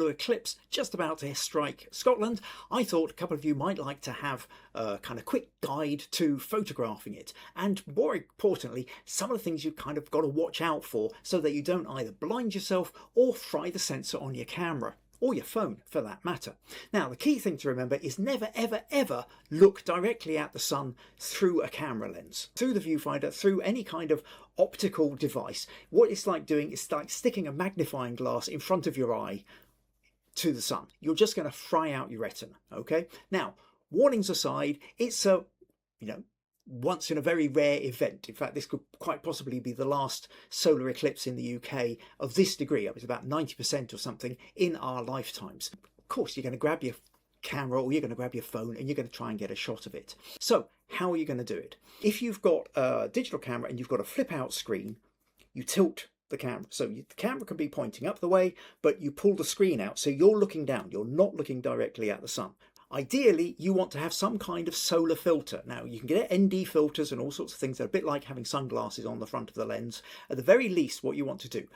eclipse just about to strike Scotland, I thought a couple of you might like to have a kind of quick guide to photographing it, and more importantly, some of the things you've kind of got to watch out for so that you don't either blind yourself or fry the sensor on your camera, or your phone for that matter. Now, the key thing to remember is never ever ever look directly at the sun through a camera lens, through the viewfinder, through any kind of optical device. What it's like doing is like sticking a magnifying glass in front of your eye to the sun. You're just going to fry out your retina. Okay, now warnings aside, it's a once in a very rare event. In fact, this could quite possibly be the last solar eclipse in the UK of this degree. It was about 90% or something in our lifetimes. Of course, you're going to grab your camera or you're going to grab your phone and you're going to try and get a shot of it. So how are you going to do it? If you've got a digital camera and you've got a flip out screen, you tilt the camera. So the camera can be pointing up the way, but you pull the screen out so you're looking down. You're not looking directly at the sun. Ideally, you want to have some kind of solar filter. Now, you can get ND filters and all sorts of things that are a bit like having sunglasses on the front of the lens. At the very least, what you want to do,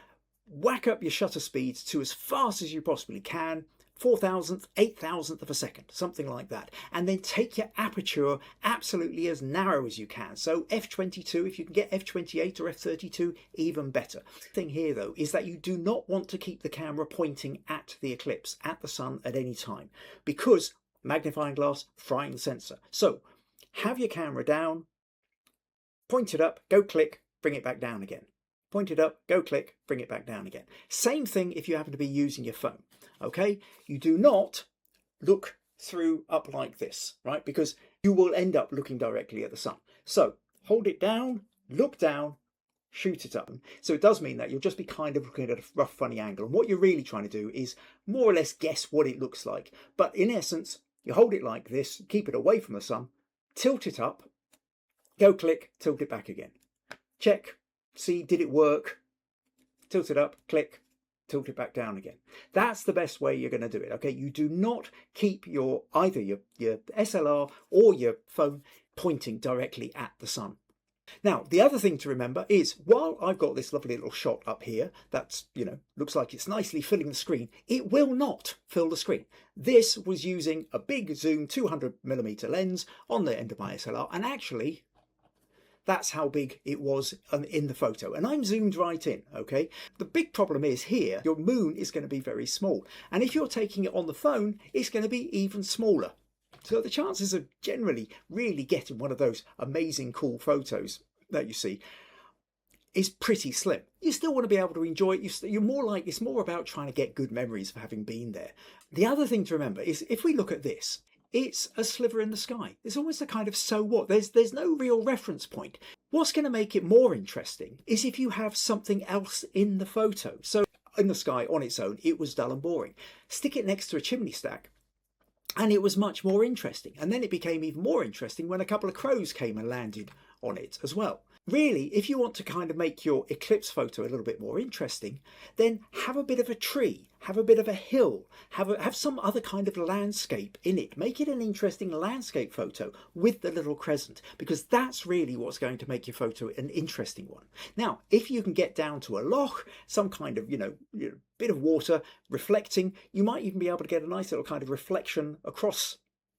whack up your shutter speeds to as fast as you possibly can, 4,000th, 8,000th of a second, something like that. And then take your aperture absolutely as narrow as you can. So f/22, if you can get f/28 or f/32, even better. The thing here, though, is that you do not want to keep the camera pointing at the eclipse, at the sun at any time, because magnifying glass, frying the sensor. So have your camera down, point it up, go click, bring it back down again. Point it up, go click, bring it back down again. Same thing if you happen to be using your phone. Okay, you do not look through up like this, right? Because you will end up looking directly at the sun. So hold it down, look down, shoot it up. So it does mean that you'll just be kind of looking at a rough, funny angle. And what you're really trying to do is more or less guess what it looks like. But in essence, you hold it like this, keep it away from the sun, tilt it up, go click, tilt it back again. Check, see, did it work? Tilt it up, click, tilt it back down again. That's the best way you're going to do it. Okay, you do not keep either your SLR or your phone pointing directly at the sun. Now, the other thing to remember is, while I've got this lovely little shot up here that's, looks like it's nicely filling the screen, it will not fill the screen. This was using a big zoom 200mm lens on the end of my SLR, and actually that's how big it was in the photo. And I'm zoomed right in, okay? The big problem is here, your moon is going to be very small. And if you're taking it on the phone, it's going to be even smaller. So the chances of generally really getting one of those amazing cool photos that you see is pretty slim. You still want to be able to enjoy it. It's more about trying to get good memories of having been there. The other thing to remember is, if we look at this, it's a sliver in the sky. It's almost a kind of so what. There's no real reference point. What's going to make it more interesting is if you have something else in the photo. So in the sky on its own, it was dull and boring. Stick it next to a chimney stack, and it was much more interesting. And then it became even more interesting when a couple of crows came and landed on it as well. Really, if you want to kind of make your eclipse photo a little bit more interesting, then have a bit of a tree, have a bit of a hill, have some other kind of landscape in it. Make it an interesting landscape photo with the little crescent, because that's really what's going to make your photo an interesting one. Now, if you can get down to a loch, some kind of, bit of water reflecting, you might even be able to get a nice little kind of reflection across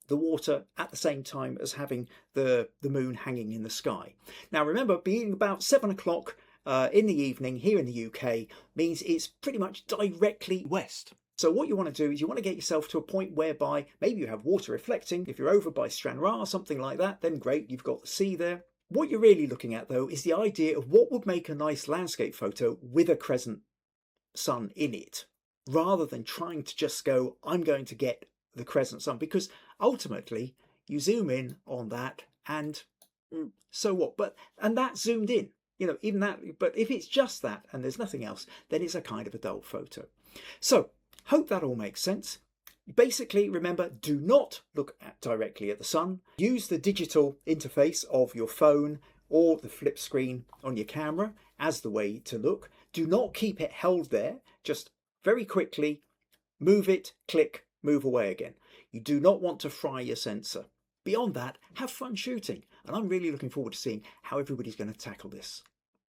the water at the same time as having the moon hanging in the sky. Now remember, being about 7 o'clock in the evening here in the UK means it's pretty much directly west. So what you want to do is you want to get yourself to a point whereby maybe you have water reflecting. If you're over by Stranraer or something like that, then great, you've got the sea there. What you're really looking at, though, is the idea of what would make a nice landscape photo with a crescent sun in it, rather than trying to just go, I'm going to get the crescent sun, because ultimately you zoom in on that and so what? And that's zoomed in, even that. But if it's just that and there's nothing else, then it's a kind of a dull photo. So hope that all makes sense. Basically, remember, do not look directly at the sun. Use the digital interface of your phone or the flip screen on your camera as the way to look. Do not keep it held there. Just very quickly move it, click, move away again. You do not want to fry your sensor. Beyond that, have fun shooting. And I'm really looking forward to seeing how everybody's going to tackle this.